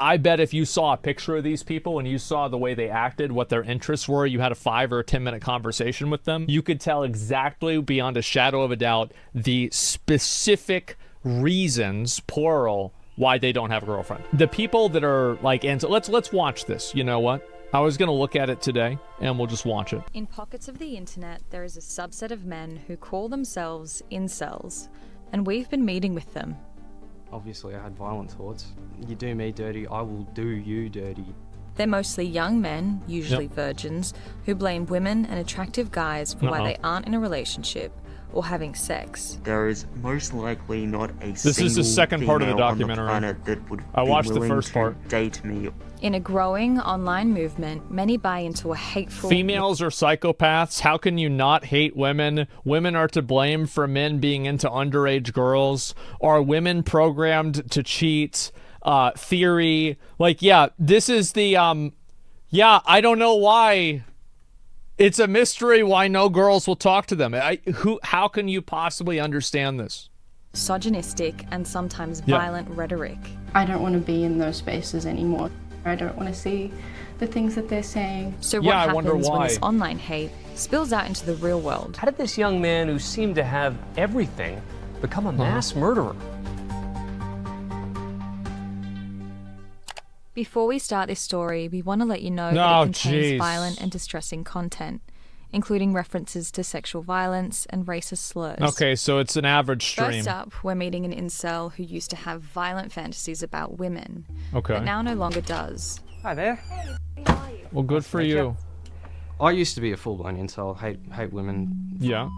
I bet if you saw a picture of these people and you saw the way they acted, what their interests were, you had a 5 or 10 minute conversation with them, you could tell exactly beyond a shadow of a doubt the specific reasons, plural, why they don't have a girlfriend. The people that are like, and so let's watch this. You know what? I was gonna look at it today, and we'll just watch it. In pockets of the internet, there is a subset of men who call themselves incels, and we've been meeting with them. Obviously, I had violent thoughts. You do me dirty, I will do you dirty. They're mostly young men, usually virgins, who blame women and attractive guys for why they aren't in a relationship or having sex. There is most likely not a This is the second part of the documentary. On the planet that would I watched the be first willing part. to date me. In a growing online movement, many buy into a hateful... Females are psychopaths. How can you not hate women? Women are to blame for men being into underage girls. Are women programmed to cheat? Theory. Like, yeah, this is the, yeah, I don't know why. It's a mystery why no girls will talk to them. How can you possibly understand this? Misogynistic and sometimes violent rhetoric. I don't want to be in those spaces anymore. I don't want to see the things that they're saying. So what happens when this online hate spills out into the real world? How did this young man who seemed to have everything become a mass murderer? Before we start this story, we want to let you know that it contains violent and distressing content, including references to sexual violence and racist slurs. Okay, so it's an average stream. First up, we're meeting an incel who used to have violent fantasies about women, okay, but now no longer does. Hi there. Hey, how are you? Well, good for you. I used to be a full-blown incel, hate women. Yeah.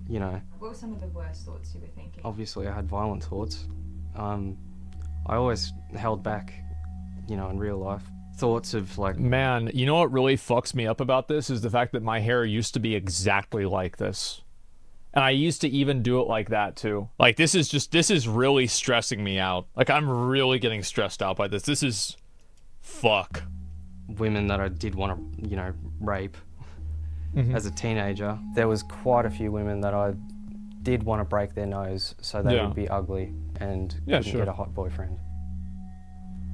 You know. What were some of the worst thoughts you were thinking? Obviously, I had violent thoughts. I always held back, you know, in real life. Thoughts of like... Man, you know what really fucks me up about this is the fact that my hair used to be exactly like this. And I used to even do it like that too. Like, this is really stressing me out. Like, I'm really getting stressed out by this. This is... fuck. Women that I did want to, you know, rape as a teenager. There was quite a few women that I did want to break their nose so they would be ugly and couldn't get a hot boyfriend.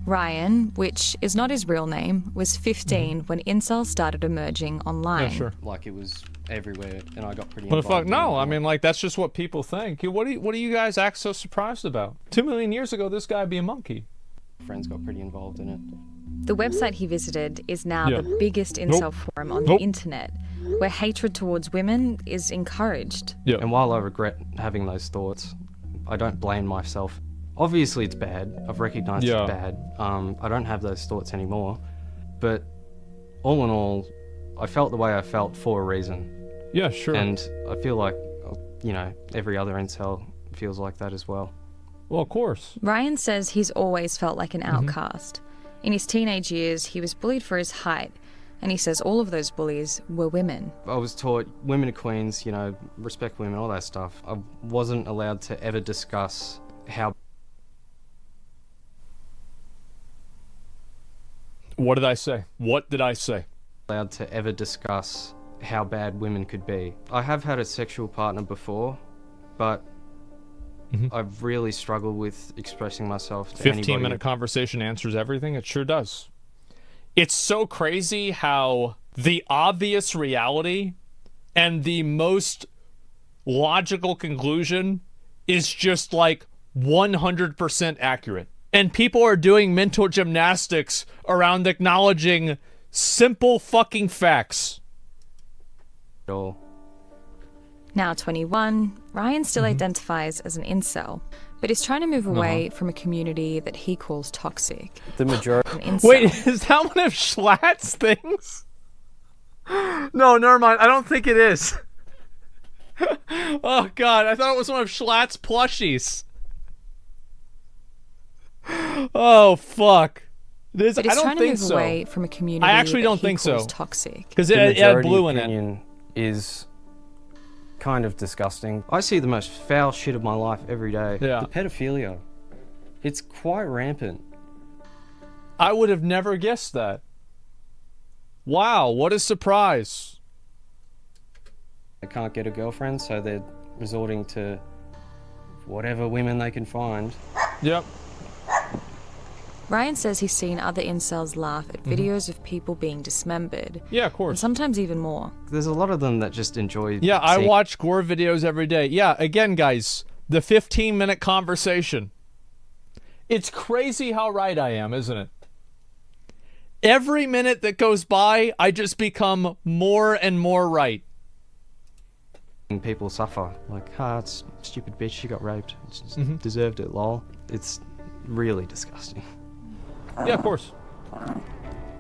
Ryan, which is not his real name, was 15 when incels started emerging online. Yeah, sure. Like, it was everywhere, and I got pretty What the involved. fuck? No, I mean, like, that's just what people think. What do you guys act so surprised about? 2 million years ago, this guy'd be a monkey. Friends got pretty involved in it. The website he visited is now the biggest incel forum on the internet, where hatred towards women is encouraged. And while I regret having those thoughts, I don't blame myself. Obviously it's bad. I've recognized it's bad. I don't have those thoughts anymore. But all in all, I felt the way I felt for a reason. Yeah, sure. And I feel like, you know, every other incel feels like that as well. Well, of course. Ryan says he's always felt like an outcast. In his teenage years, he was bullied for his height, and he says all of those bullies were women. I was taught women are queens, you know, respect women, all that stuff. I wasn't allowed to ever discuss how... What did I say? What did I say? Allowed to ever discuss how bad women could be. I have had a sexual partner before, but I've really struggled with expressing myself to anybody. 15-minute conversation answers everything? It sure does. It's so crazy how the obvious reality and the most logical conclusion is just like 100% accurate. And people are doing mental gymnastics around acknowledging simple fucking facts. Now 21, Ryan still identifies as an incel, but is trying to move away from a community that he calls toxic. The majority... Wait, is that one of Schlatt's things? No, never mind. I don't think it is. Oh, God. I thought it was one of Schlatt's plushies. Oh, fuck. I don't think so. Away from a community I actually don't think so. Toxic. Because it had blue in it. Is kind of disgusting. I see the most foul shit of my life every day. Yeah. The pedophilia. It's quite rampant. I would have never guessed that. Wow, what a surprise. They can't get a girlfriend, so they're resorting to whatever women they can find. Yep. Ryan says he's seen other incels laugh at videos of people being dismembered. Yeah, of course. And sometimes even more. There's a lot of them that just enjoy... Yeah, I watch gore videos every day. Yeah, again, guys, the 15-minute conversation. It's crazy how right I am, isn't it? Every minute that goes by, I just become more and more right. People suffer. Like, it's stupid bitch, she got raped. She deserved it, lol. It's really disgusting. Yeah, of course.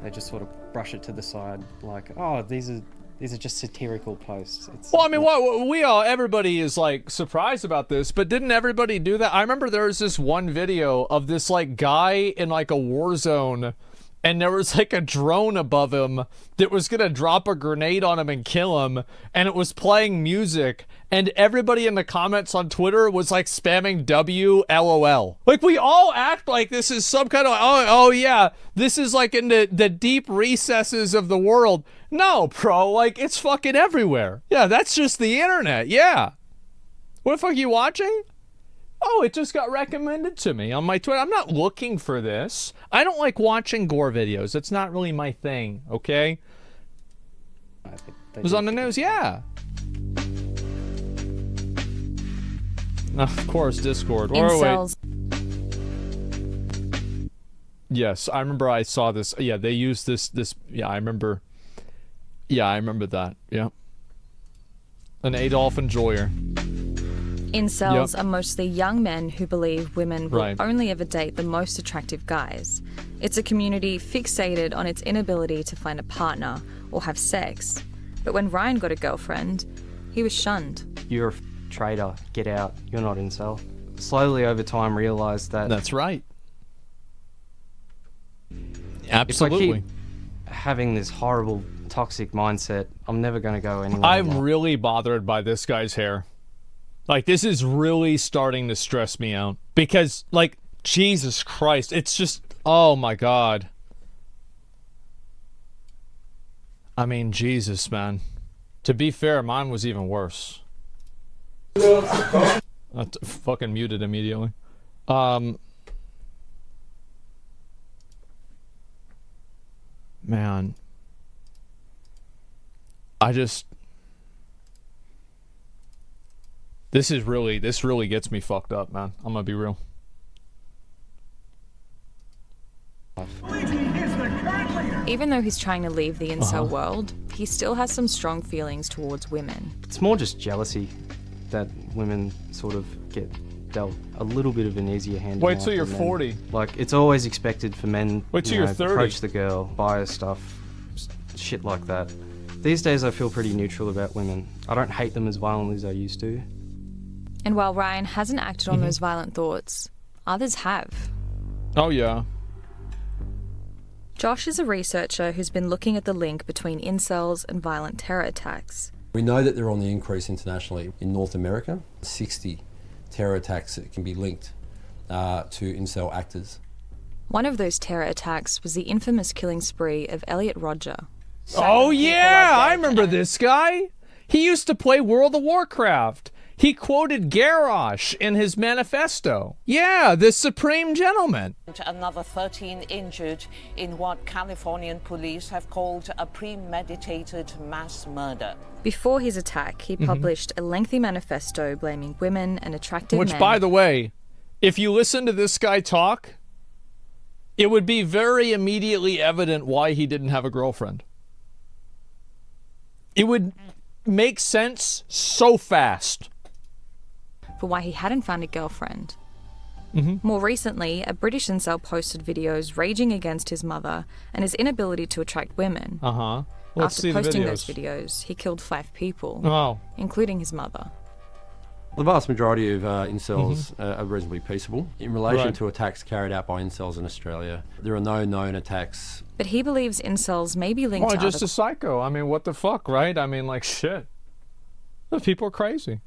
They just sort of brush it to the side, like, oh, these are just satirical posts. Well, I mean, everybody is like surprised about this, but didn't everybody do that? I remember there was this one video of this like guy in like a war zone, and there was like a drone above him that was gonna drop a grenade on him and kill him, and it was playing music, and everybody in the comments on Twitter was like spamming WLOL. Like, we all act like this is some kind of, oh yeah, this is like in the deep recesses of the world. No, bro, like, it's fucking everywhere. Yeah, that's just the internet, yeah. What the fuck are you watching? Oh, it just got recommended to me on my Twitter. I'm not looking for this. I don't like watching gore videos. It's not really my thing, okay? It was on the news, yeah. Of course, Discord. Incels. Yes, I remember I saw this. Yeah, they used this. Yeah, I remember. Yeah, I remember that. Yeah. An Adolf Enjoyer. Incels are mostly young men who believe women will only ever date the most attractive guys. It's a community fixated on its inability to find a partner or have sex. But when Ryan got a girlfriend, he was shunned. You're a traitor. Get out. You're not incel. Slowly over time realised that... That's right. Absolutely. If I keep having this horrible, toxic mindset, I'm never going to go anywhere. I'm really bothered by this guy's hair. Like, this is really starting to stress me out. Because, like, Jesus Christ, it's just, oh my God. I mean, Jesus, man. To be fair, mine was even worse. Fucking muted immediately. Man. This really gets me fucked up, man. I'm gonna be real. Even though he's trying to leave the incel world, he still has some strong feelings towards women. It's more just jealousy that women sort of get dealt a little bit of an easier hand. Wait till you're 40. Like, it's always expected for men to you're 30. Approach the girl, buy her stuff, shit like that. These days I feel pretty neutral about women. I don't hate them as violently as I used to. And while Ryan hasn't acted on those violent thoughts, others have. Oh, yeah. Josh is a researcher who's been looking at the link between incels and violent terror attacks. We know that they're on the increase internationally. In North America, 60 terror attacks that can be linked to incel actors. One of those terror attacks was the infamous killing spree of Elliot Rodger. Oh, yeah! I remember this guy! He used to play World of Warcraft. He quoted Garrosh in his manifesto. Yeah, the Supreme Gentleman. Another 13 injured in what Californian police have called a premeditated mass murder. Before his attack, he published a lengthy manifesto blaming women and attractive men. Which, by the way, if you listen to this guy talk, it would be very immediately evident why he didn't have a girlfriend. It would make sense so fast. For why he hadn't found a girlfriend. More recently, a British incel posted videos raging against his mother and his inability to attract women. Let's see After posting the those videos, he killed 5 people, including his mother. The vast majority of incels are reasonably peaceable. In relation to attacks carried out by incels in Australia, there are no known attacks. But he believes incels may be linked to just a psycho. I mean, what the fuck, right? I mean, like, shit. Those people are crazy.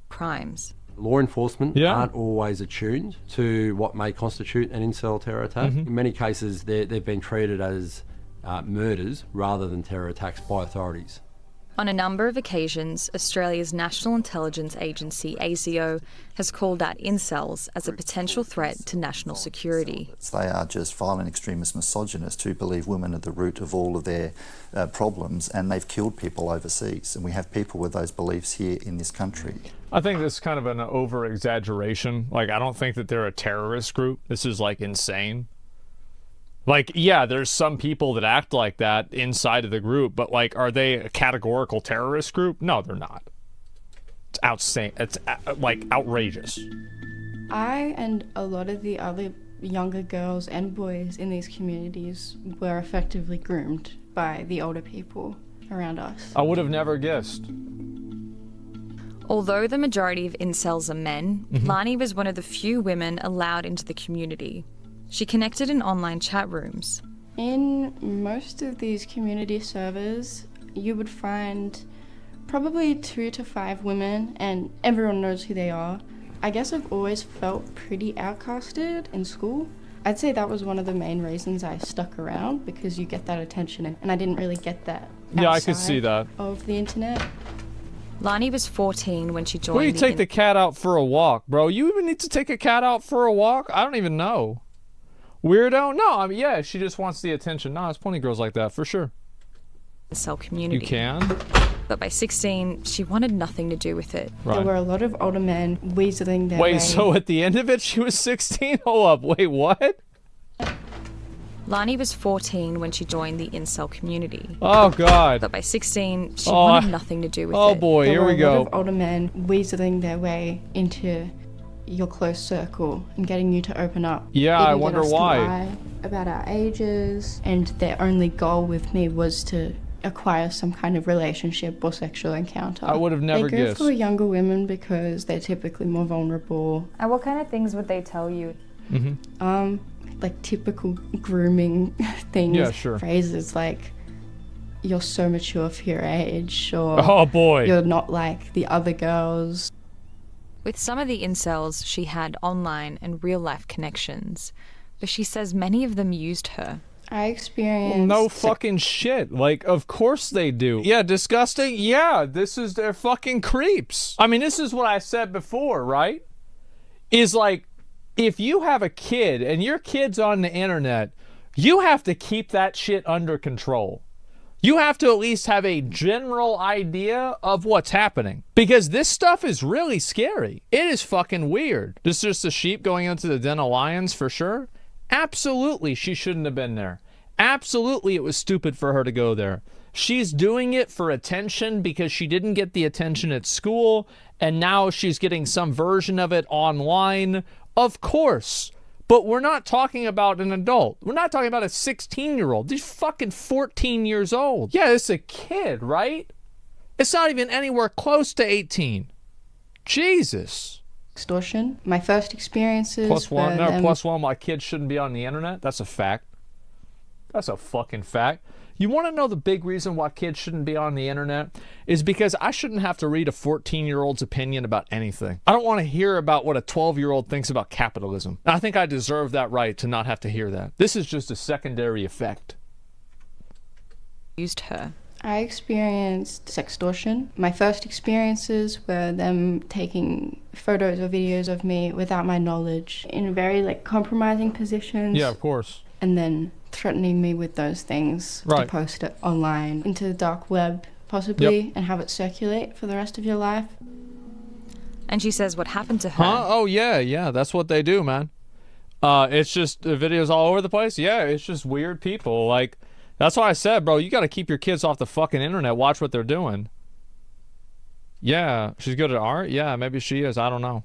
Crimes. Law enforcement aren't always attuned to what may constitute an incel terror attack. In many cases, they've been treated as murders rather than terror attacks by authorities. On a number of occasions, Australia's National Intelligence Agency, ASIO, has called out incels as a potential threat to national security. They are just violent extremist misogynists who believe women are the root of all of their problems, and they've killed people overseas. And we have people with those beliefs here in this country. I think this is kind of an over-exaggeration. Like, I don't think that they're a terrorist group. This is, like, insane. Like, yeah, there's some people that act like that inside of the group, but, like, are they a categorical terrorist group? No, they're not. It's outsane. It's, like, outrageous. I and a lot of the other younger girls and boys in these communities were effectively groomed by the older people around us. I would have never guessed. Although the majority of incels are men, Lani was one of the few women allowed into the community. She connected in online chat rooms. In most of these community servers, you would find probably 2 to 5 women, and everyone knows who they are. I guess I've always felt pretty outcasted in school. I'd say that was one of the main reasons I stuck around, because you get that attention, and I didn't really get that Yeah, I could see that. of the internet. Lani was 14 when she joined. Where do you take the cat out for a walk, bro? You even need to take a cat out for a walk? I don't even know. Weirdo? No, I mean, yeah, she just wants the attention. No, there's plenty of girls like that, for sure. Incel community. You can? But by 16, she wanted nothing to do with it. Right. There were a lot of older men weaseling their way. Wait, so at the end of it, she was 16? Hold up, wait, what? Lani was 14 when she joined the incel community. Oh, God. But by 16, she wanted nothing to do with it. Oh, boy, here we There were a go. lot of older men weaseling their way into your close circle and getting you to open up. Yeah, Even I get wonder us to why. lie about our ages, and their only goal with me was to acquire some kind of relationship or sexual encounter. I would have never They go guessed. for younger women because they're typically more vulnerable. And what kind of things would they tell you? Like typical grooming things. Yeah, sure. Phrases like, "You're so mature for your age," or Oh, boy. "You're not like the other girls." With some of the incels, she had online and real-life connections. But she says many of them used her. I experienced... No fucking shit. Like, of course they do. Yeah, disgusting? Yeah, this is their fucking creeps. I mean, this is what I said before, right? Is like, if you have a kid and your kid's on the internet, you have to keep that shit under control. You have to at least have a general idea of what's happening. Because this stuff is really scary. It is fucking weird. This is just a sheep going into the den of lions for sure. Absolutely, she shouldn't have been there. Absolutely, it was stupid for her to go there. She's doing it for attention because she didn't get the attention at school, and now she's getting some version of it online. Of course. But we're not talking about an adult. We're not talking about a 16-year-old. She's fucking 14 years old. Yeah, it's a kid, right? It's not even anywhere close to 18. Jesus. Extortion. My first experiences Plus one. were No, them- plus one. My kids shouldn't be on the internet. That's a fact. That's a fucking fact. You want to know the big reason why kids shouldn't be on the internet? Is because I shouldn't have to read a 14-year-old's opinion about anything. I don't want to hear about what a 12-year-old thinks about capitalism. I think I deserve that right to not have to hear that. This is just a secondary effect. Used her. I experienced sextortion. My first experiences were them taking photos or videos of me without my knowledge in very compromising positions. Yeah, of course. And then threatening me with those things to Right. post it online into the dark web, possibly, and have it circulate for the rest of your life. And she says what happened to her. Huh? Oh, yeah. That's what they do, man. It's just the videos all over the place. Yeah, it's just weird people. Like, that's why I said, bro, you got to keep your kids off the fucking internet. Watch what they're doing. Yeah, she's good at art. Yeah, maybe she is. I don't know.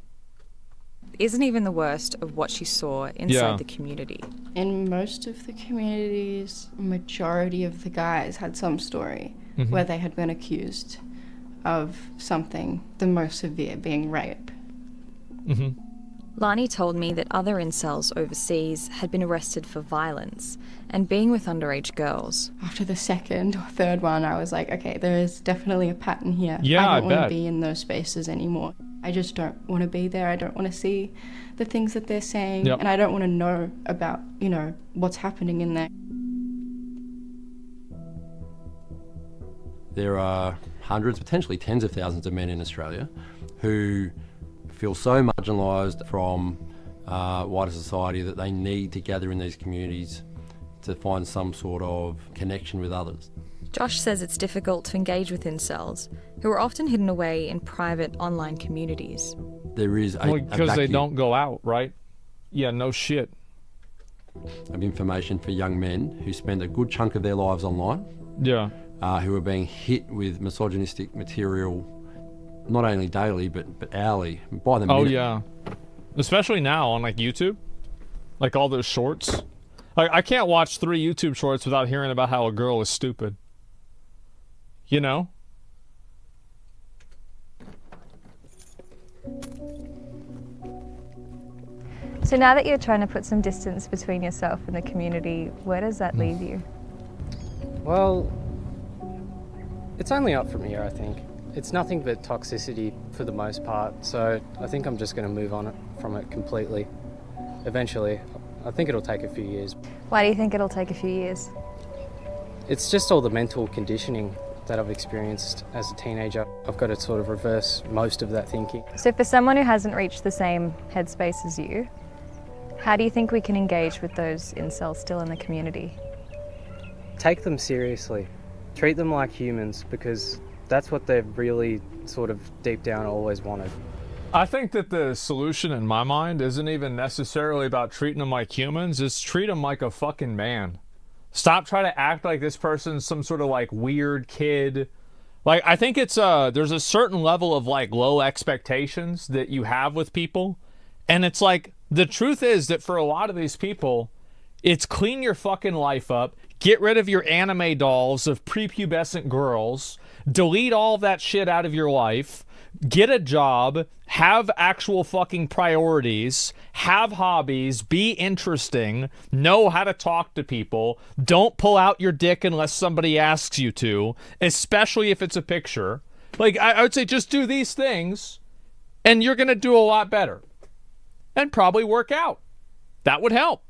Isn't even the worst of what she saw inside the community. In most of the communities, majority of the guys had some story where they had been accused of something, the most severe being rape. Lani told me that other incels overseas had been arrested for violence and being with underage girls. After the second or third one, I was like, okay, there is definitely a pattern here. Yeah, I I don't want bet. to be in those spaces anymore. I just don't want to be there. I don't want to see the things that they're saying. Yep. And I don't want to know about, what's happening in there. There are hundreds, potentially tens of thousands of men in Australia who feel so marginalised from wider society that they need to gather in these communities to find some sort of connection with others. Josh says it's difficult to engage with incels, who are often hidden away in private online communities. There is because they don't go out, right? Yeah, no shit. Of information for young men who spend a good chunk of their lives online. Yeah. Who are being hit with misogynistic material, not only daily but hourly, by the minute. Oh yeah, especially now on like YouTube, like all those shorts. Like I can't watch 3 YouTube shorts without hearing about how a girl is stupid. You know? So now that you're trying to put some distance between yourself and the community, where does that leave you? Well, it's only up from here, I think. It's nothing but toxicity for the most part, so I think I'm just going to move on from it completely. Eventually. I think it'll take a few years. Why do you think it'll take a few years? It's just all the mental conditioning that I've experienced as a teenager. I've got to sort of reverse most of that thinking. So for someone who hasn't reached the same headspace as you, how do you think we can engage with those incels still in the community? Take them seriously. Treat them like humans, because that's what they've really sort of deep down always wanted. I think that the solution in my mind isn't even necessarily about treating them like humans, it's treat them like a fucking man. Stop trying to act like this person's some sort of like weird kid. Like I think it's there's a certain level of like low expectations that you have with people. And it's like the truth is that for a lot of these people, it's clean your fucking life up, get rid of your anime dolls of prepubescent girls, delete all of that shit out of your life, get a job, have actual fucking priorities, have hobbies, be interesting, know how to talk to people, don't pull out your dick unless somebody asks you to, especially if it's a picture. Like, I would say just do these things, and you're going to do a lot better. And probably work out. That would help.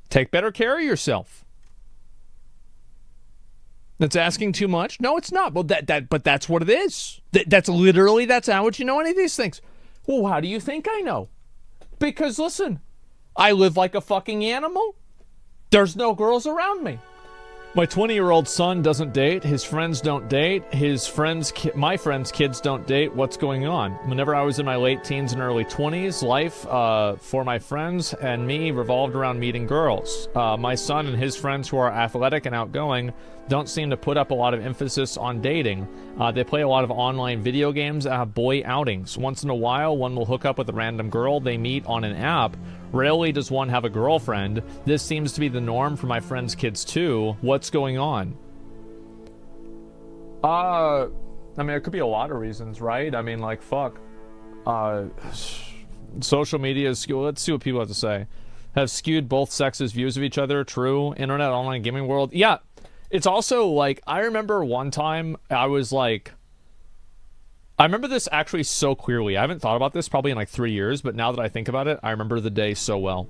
Take better care of yourself. That's asking too much? No, it's not. Well, but that's what it is. That's how would you know any of these things? Well, how do you think I know? Because listen, I live like a fucking animal. There's no girls around me. My 20-year-old son doesn't date. His friends don't date. My friends' kids don't date. What's going on? Whenever I was in my late teens and early 20s, life for my friends and me revolved around meeting girls. My son and his friends who are athletic and outgoing don't seem to put up a lot of emphasis on dating. They play a lot of online video games and have boy outings. Once in a while, one will hook up with a random girl they meet on an app. Rarely does one have a girlfriend. This seems to be the norm for my friends' kids too. What's going on? I mean, it could be a lot of reasons, right? I mean, like, fuck. Social media is, let's see what people have to say. Have skewed both sexes' views of each other. True. Internet, online gaming world. Yeah. It's also, like, I remember one time I remember this actually so clearly. I haven't thought about this probably in like 3 years, but now that I think about it, I remember the day so well.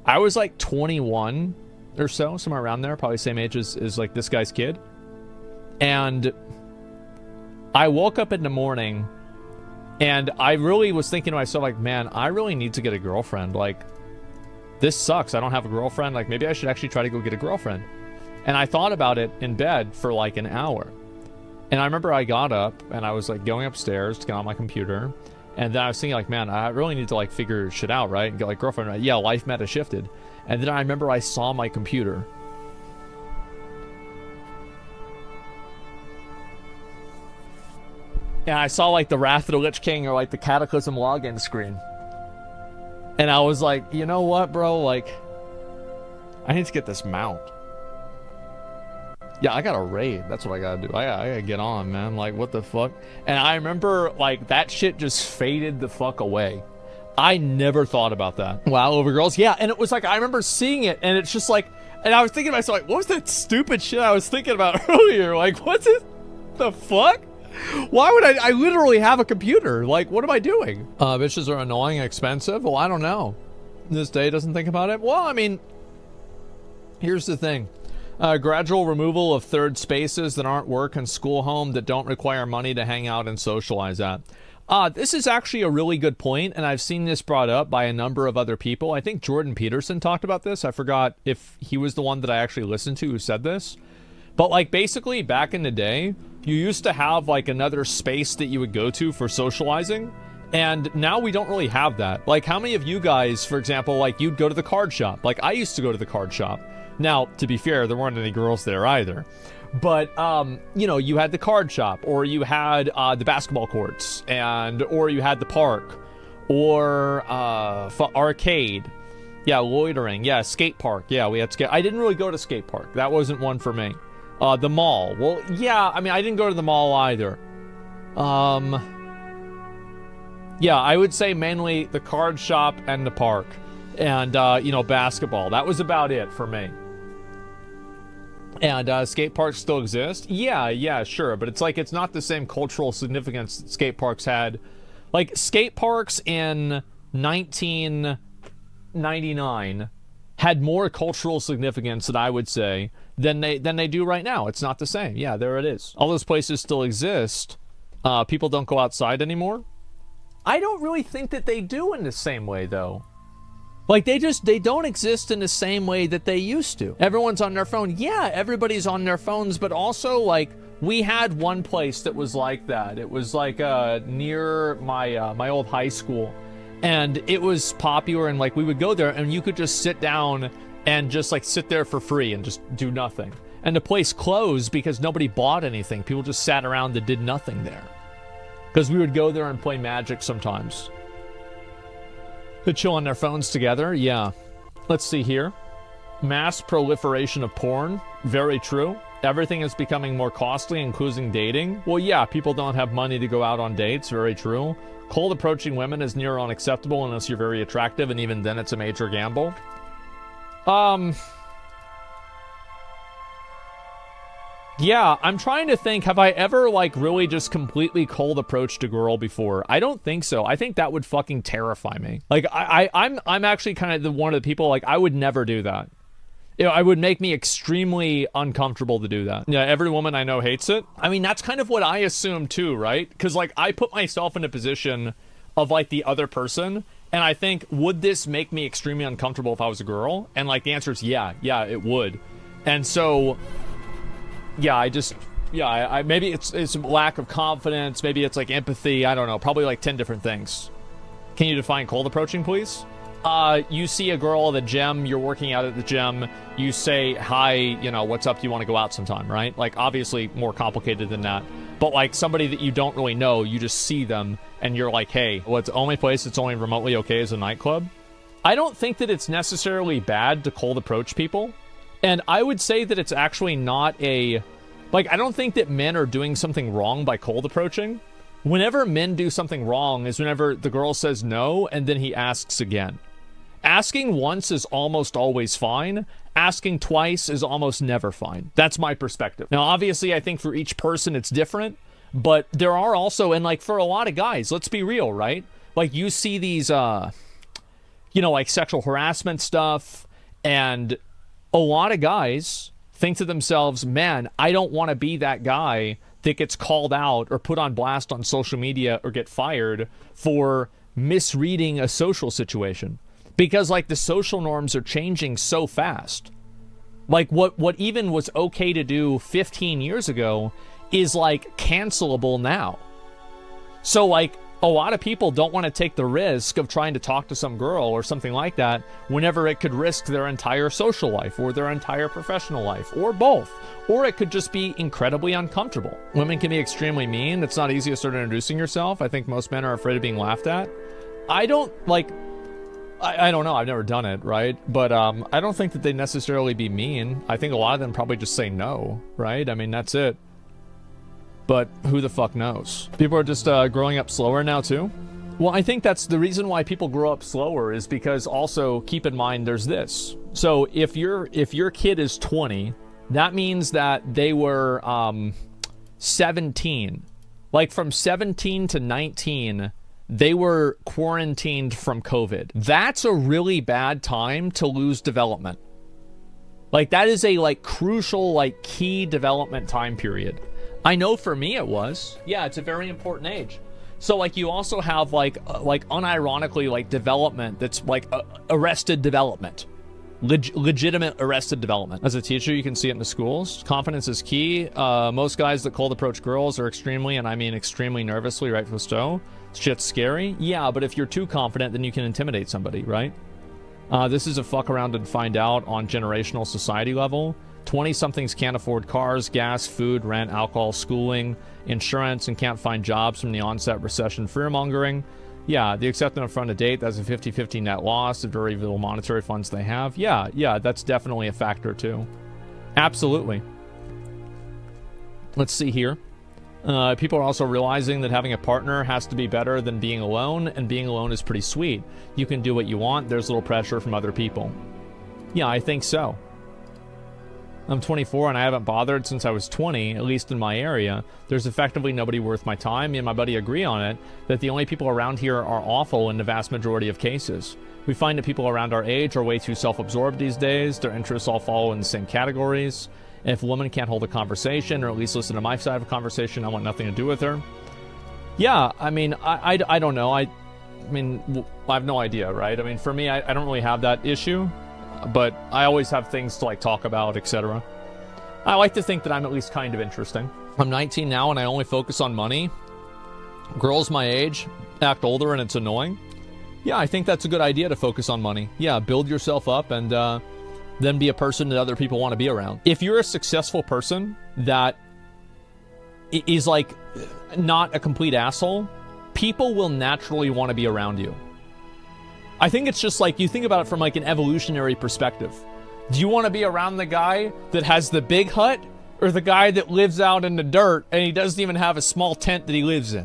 I was like 21 or so, somewhere around there, probably same age as like this guy's kid. And I woke up in the morning and I really was thinking to myself, like, man, I really need to get a girlfriend. Like, this sucks. I don't have a girlfriend. Like, maybe I should actually try to go get a girlfriend. And I thought about it in bed for like an hour. And I remember I got up and I was like going upstairs to get on my computer. And then I was thinking like, man, I really need to like figure shit out, right? And get like girlfriend, right? Yeah, life meta shifted. And then I remember I saw my computer. And I saw like the Wrath of the Lich King or like the Cataclysm login screen. And I was like, you know what, bro? Like, I need to get this mount. Yeah, I gotta raid. That's what I gotta do. I gotta get on, man. Like, what the fuck? And I remember, like, that shit just faded the fuck away. I never thought about that. Wow, over girls? Yeah, and it was like, I remember seeing it, and it's just like, and I was thinking to myself, like, what was that stupid shit I was thinking about earlier? Like, what's it? The fuck? Why would I literally have a computer? Like, what am I doing? Bitches are annoying and expensive? Well, I don't know. This day doesn't think about it? Well, I mean, here's the thing. Gradual removal of third spaces that aren't work and school home that don't require money to hang out and socialize at. This is actually a really good point, and I've seen this brought up by a number of other people. I think Jordan Peterson talked about this. I forgot if he was the one that I actually listened to who said this. But, like, basically, back in the day, you used to have, like, another space that you would go to for socializing, and now we don't really have that. Like, how many of you guys, for example, like, you'd go to the card shop? Like, I used to go to the card shop. Now, to be fair, there weren't any girls there either. But, you know, you had the card shop, or you had the basketball courts, or you had the park, or arcade. Yeah, loitering. Yeah, skate park. Yeah, we had skate. I didn't really go to skate park. That wasn't one for me. The mall. Well, yeah, I mean, I didn't go to the mall either. Yeah, I would say mainly the card shop and the park. And, you know, basketball. That was about it for me. And skate parks still exist? Yeah, sure. But it's like, it's not the same cultural significance that skate parks had. Like, skate parks in 1999 had more cultural significance, that I would say, than they do right now. It's not the same. Yeah, there it is. All those places still exist. People don't go outside anymore. I don't really think that they do in the same way, though. Like, they don't exist in the same way that they used to. Everyone's on their phone. Yeah, everybody's on their phones, but also, like, we had one place that was like that. It was, like, near my old high school. And it was popular, and, like, we would go there, and you could just sit down and just, like, sit there for free and just do nothing. And the place closed because nobody bought anything. People just sat around and did nothing there. Because we would go there and play Magic sometimes. To chill on their phones together, yeah. Let's see here. Mass proliferation of porn, very true. Everything is becoming more costly, including dating. Well, yeah, people don't have money to go out on dates, very true. Cold approaching women is near unacceptable unless you're very attractive, and even then it's a major gamble. Yeah, I'm trying to think, have I ever, like, really just completely cold approached a girl before? I don't think so. I think that would fucking terrify me. Like, I'm actually kind of one of the people, like, I would never do that. You know, it would make me extremely uncomfortable to do that. Yeah, every woman I know hates it. I mean, that's kind of what I assume too, right? Because, like, I put myself in a position of, like, the other person, and I think, would this make me extremely uncomfortable if I was a girl? And, like, the answer is yeah, it would. And so... yeah, I maybe it's lack of confidence, maybe it's like empathy, I don't know, probably like 10 different things. Can you define cold approaching, please? You see a girl at the gym, you're working out at the gym, you say, hi, you know, what's up, do you want to go out sometime, right? Like, obviously more complicated than that. But like somebody that you don't really know, you just see them, and you're like, hey, what's the only place that's only remotely okay is a nightclub? I don't think that it's necessarily bad to cold approach people. And I would say that it's actually not a... like, I don't think that men are doing something wrong by cold approaching. Whenever men do something wrong is whenever the girl says no, and then he asks again. Asking once is almost always fine. Asking twice is almost never fine. That's my perspective. Now, obviously, I think for each person it's different. But there are also, and like for a lot of guys, let's be real, right? Like, you see these, you know, like sexual harassment stuff, and... a lot of guys think to themselves, man, I don't want to be that guy that gets called out or put on blast on social media or get fired for misreading a social situation. Because, like, the social norms are changing so fast. Like, what even was okay to do 15 years ago is, like, cancelable now. So, like, a lot of people don't want to take the risk of trying to talk to some girl or something like that whenever it could risk their entire social life or their entire professional life or both. Or it could just be incredibly uncomfortable. Women can be extremely mean. It's not easy to start introducing yourself. I think most men are afraid of being laughed at. I don't, like... I don't know. I've never done it, right? But I don't think that they necessarily be mean. I think a lot of them probably just say no, right? I mean, that's it. But who the fuck knows? People are just growing up slower now too? Well, I think that's the reason why people grow up slower, is because also keep in mind there's this. So if your kid is 20, that means that they were 17. Like from 17 to 19, they were quarantined from COVID. That's a really bad time to lose development. Like, that is a, like, crucial, like, key development time period. I know for me it was. Yeah, it's a very important age. So, like, you also have, like unironically, like, development that's, like, arrested development. Legitimate arrested development. As a teacher, you can see it in the schools. Confidence is key. Most guys that cold approach girls are extremely, and I mean extremely nervously, rightfully so. Shit's scary. Yeah, but if you're too confident, then you can intimidate somebody, right? This is a fuck around and find out on generational society level. 20-somethings can't afford cars, gas, food, rent, alcohol, schooling, insurance, and can't find jobs from the onset recession fear-mongering. Yeah, the acceptance upfront a date, that's a 50-50 net loss, the very little monetary funds they have. Yeah, that's definitely a factor too. Absolutely. Let's see here. People are also realizing that having a partner has to be better than being alone, and being alone is pretty sweet. You can do what you want, there's little pressure from other people. Yeah, I think so. I'm 24 and I haven't bothered since I was 20, at least in my area. There's effectively nobody worth my time. Me and my buddy agree on it, that the only people around here are awful in the vast majority of cases. We find that people around our age are way too self-absorbed these days. Their interests all follow in the same categories. If a woman can't hold a conversation, or at least listen to my side of a conversation, I want nothing to do with her. Yeah, I mean, I don't know. I mean, I have no idea, right? I mean, for me, I don't really have that issue. But I always have things to, like, talk about, etc. I like to think that I'm at least kind of interesting. I'm 19 now and I only focus on money. Girls my age act older and it's annoying. Yeah, I think that's a good idea to focus on money. Yeah, build yourself up and then be a person that other people want to be around. If you're a successful person that is, like, not a complete asshole, people will naturally want to be around you. I think it's just like, you think about it from, like, an evolutionary perspective. Do you want to be around the guy that has the big hut, or the guy that lives out in the dirt and he doesn't even have a small tent that he lives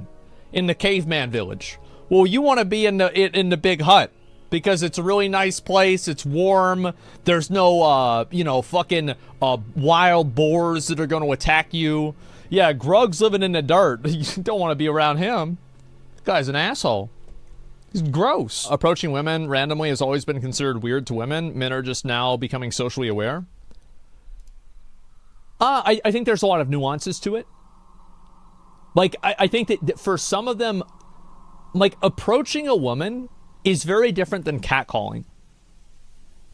in the caveman village? Well, you want to be in the big hut because it's a really nice place. It's warm. There's no fucking wild boars that are going to attack you. Yeah, Grug's living in the dirt. You don't want to be around him. The guy's an asshole. He's gross. Approaching women randomly has always been considered weird to women. Men are just now becoming socially aware. I think there's a lot of nuances to it. Like, I think that for some of them, like, approaching a woman is very different than catcalling.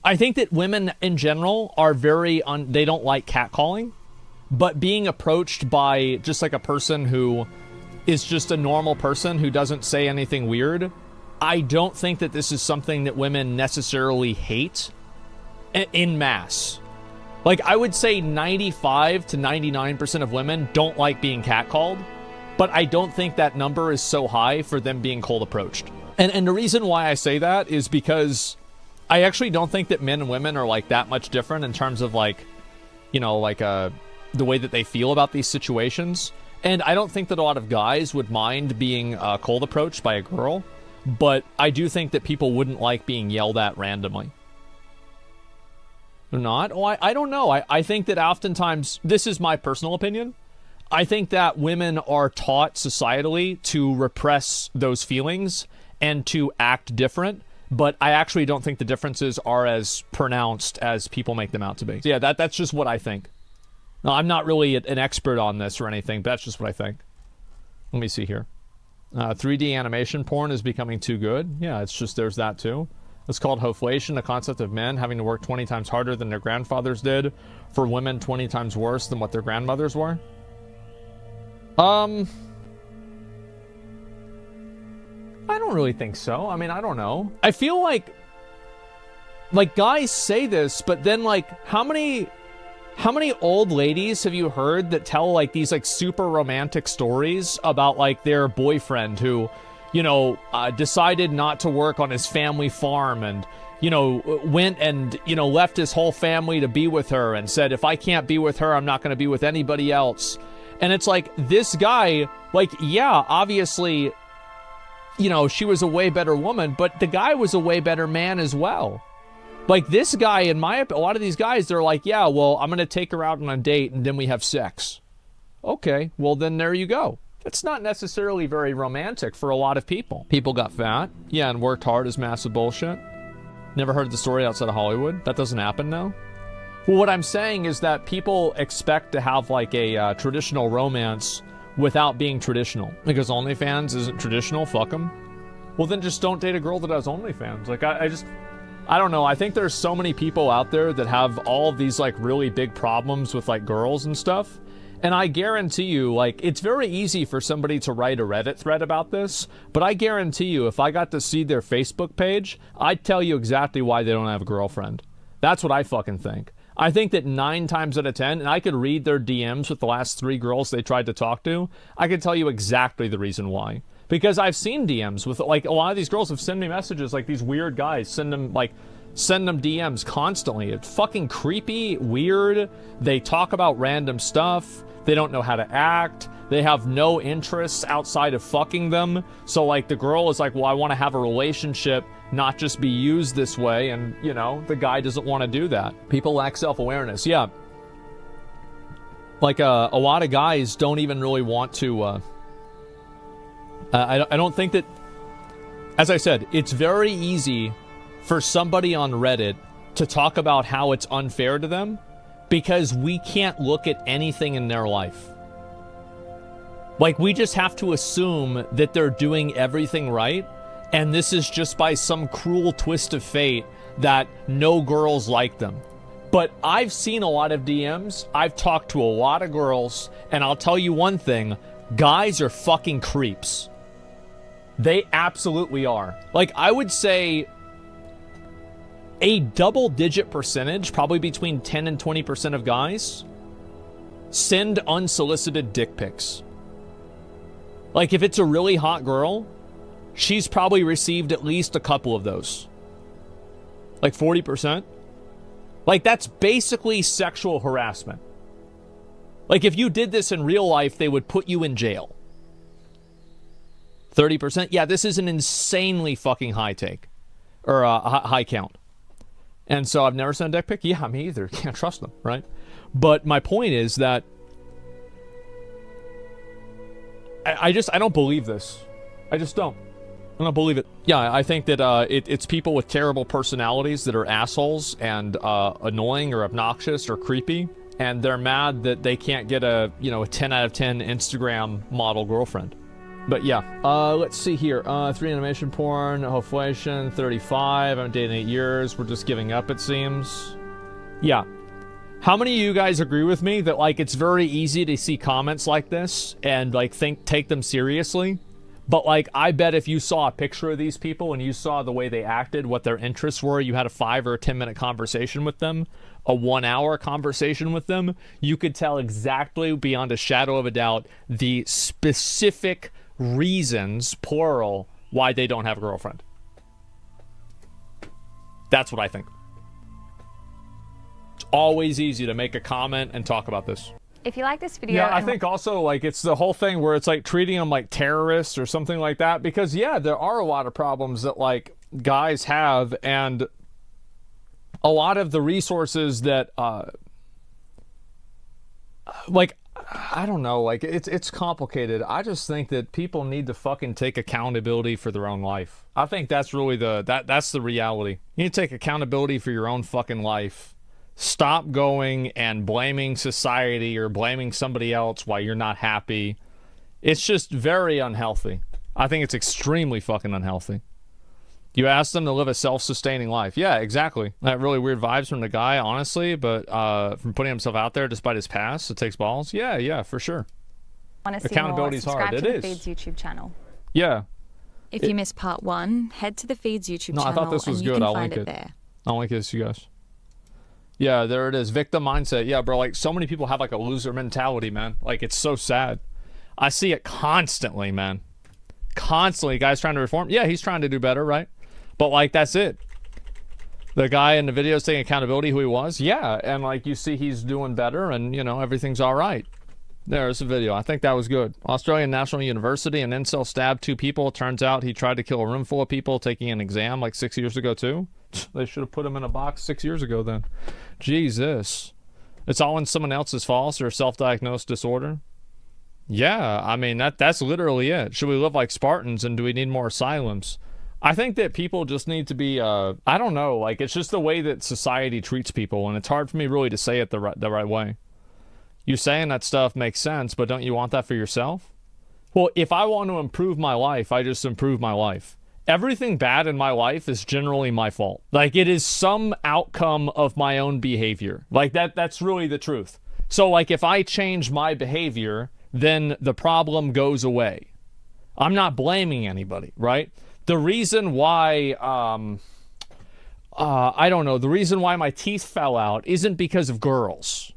I think that women in general are they don't like catcalling, but being approached by just like a person who is just a normal person who doesn't say anything weird, I don't think that this is something that women necessarily hate in mass. Like, I would say 95 to 99% of women don't like being catcalled, but I don't think that number is so high for them being cold approached. And the reason why I say that is because I actually don't think that men and women are, like, that much different in terms of, like, you know, like, the way that they feel about these situations. And I don't think that a lot of guys would mind being cold approached by a girl. But I do think that people wouldn't like being yelled at randomly. Or not? Oh, I don't know. I think that oftentimes, this is my personal opinion, I think that women are taught societally to repress those feelings and to act different, but I actually don't think the differences are as pronounced as people make them out to be. So yeah, that's just what I think. Now, I'm not really an expert on this or anything, but that's just what I think. Let me see here. 3D animation porn is becoming too good. Yeah, it's just, there's that too. It's called hoflation, the concept of men having to work 20 times harder than their grandfathers did, for women 20 times worse than what their grandmothers were. I don't really think so. I mean, I don't know. I feel like guys say this, but then, like, how many old ladies have you heard that tell, like, these, like, super romantic stories about, like, their boyfriend who, you know, decided not to work on his family farm and, you know, went and, you know, left his whole family to be with her and said, if I can't be with her, I'm not going to be with anybody else. And it's like, this guy, like, yeah, obviously, you know, she was a way better woman, but the guy was a way better man as well. Like, this guy, a lot of these guys, they're like, yeah, well, I'm going to take her out on a date and then we have sex. Okay, well, then there you go. It's not necessarily very romantic for a lot of people. People got fat. Yeah, and worked hard is massive bullshit. Never heard the story outside of Hollywood. That doesn't happen now. Well, what I'm saying is that people expect to have like a traditional romance without being traditional. Because OnlyFans isn't traditional, fuck them. Well, then just don't date a girl that has OnlyFans. Like, I don't know. I think there's so many people out there that have all of these like really big problems with like girls and stuff. And I guarantee you, like, it's very easy for somebody to write a Reddit thread about this, but I guarantee you, if I got to see their Facebook page, I'd tell you exactly why they don't have a girlfriend. That's what I fucking think. I think that 9 times out of 10, and I could read their DMs with the last 3 girls they tried to talk to, I could tell you exactly the reason why. Because I've seen DMs with, like, a lot of these girls have sent me messages, like, these weird guys send them DMs constantly. It's fucking creepy, weird. They talk about random stuff. They don't know how to act. They have no interests outside of fucking them. So, like, the girl is like, well, I want to have a relationship, not just be used this way. And, you know, the guy doesn't want to do that. People lack self-awareness. Yeah. Like, a lot of guys don't even really want to, I don't think that, as I said, it's very easy for somebody on Reddit to talk about how it's unfair to them because we can't look at anything in their life. Like, we just have to assume that they're doing everything right, and this is just by some cruel twist of fate that no girls like them. But I've seen a lot of DMs, I've talked to a lot of girls, and I'll tell you one thing, guys are fucking creeps. They absolutely are. Like, I would say a double-digit percentage, probably between 10 and 20% of guys, send unsolicited dick pics. Like, if it's a really hot girl, she's probably received at least a couple of those. Like 40%. Like, that's basically sexual harassment. Like, if you did this in real life, they would put you in jail. 30%? Yeah, this is an insanely fucking high take. Or a high count. And so I've never sent a dick pic? Yeah, me either. Can't trust them, right? But my point is that I don't believe this. I just don't. I don't believe it. Yeah, I think that it's people with terrible personalities that are assholes and annoying or obnoxious or creepy. And they're mad that they can't get a 10 out of 10 Instagram model girlfriend. But yeah, let's see here. 3 animation porn, Hoflation, 35. I'm dating 8 years. We're just giving up, it seems. Yeah. How many of you guys agree with me that, like, it's very easy to see comments like this and, like, take them seriously? But, like, I bet if you saw a picture of these people and you saw the way they acted, what their interests were, you had a 5 or 10 minute conversation with them, a 1 hour conversation with them, you could tell exactly, beyond a shadow of a doubt, the specific reasons, plural, why they don't have a girlfriend. That's what I think. It's always easy to make a comment and talk about this. If you like this video... Yeah, I think also, like, it's the whole thing where it's, like, treating them like terrorists or something like that. Because, yeah, there are a lot of problems that, like, guys have. And a lot of the resources that, like, I don't know, like, it's complicated. I just think that people need to fucking take accountability for their own life. I think that's really that's the reality. You need to take accountability for your own fucking life. Stop going and blaming society or blaming somebody else while you're not happy. It's just very unhealthy. I think it's extremely fucking unhealthy. You ask them to live a self-sustaining life. Yeah, exactly. That really weird vibes from the guy, honestly, but from putting himself out there despite his past, it takes balls. Yeah, for sure. Accountability is hard. It is. Subscribe to the Feeds YouTube channel. Yeah. If you missed part 1, head to the Feeds YouTube channel. I thought this was good. I'll link it there. I'll link this to you guys. Yeah, there it is. Victim mindset. Yeah, bro, like, so many people have, like, a loser mentality, man. Like, it's so sad. I see it constantly, man. Constantly. Guys trying to reform. Yeah, he's trying to do better, right? But, like, that's it. The guy in the video is taking accountability who he was. Yeah, and, like, you see he's doing better and, you know, everything's all right. There's a video. I think that was good. Australian National University, an incel stabbed 2 people. Turns out he tried to kill a room full of people taking an exam like 6 years ago, too. They should have put him in a box 6 years ago then. Jesus. It's all in someone else's fault or self-diagnosed disorder? Yeah, I mean, that's literally it. Should we live like Spartans and do we need more asylums? I think that people just need to be, I don't know, like, it's just the way that society treats people, and it's hard for me really to say it the right way. You saying that stuff makes sense, but don't you want that for yourself? Well, if I want to improve my life, I just improve my life. Everything bad in my life is generally my fault. Like, it is some outcome of my own behavior. Like, that's really the truth. So, like, if I change my behavior, then the problem goes away. I'm not blaming anybody, right? The reason why, I don't know, the reason why my teeth fell out isn't because of girls.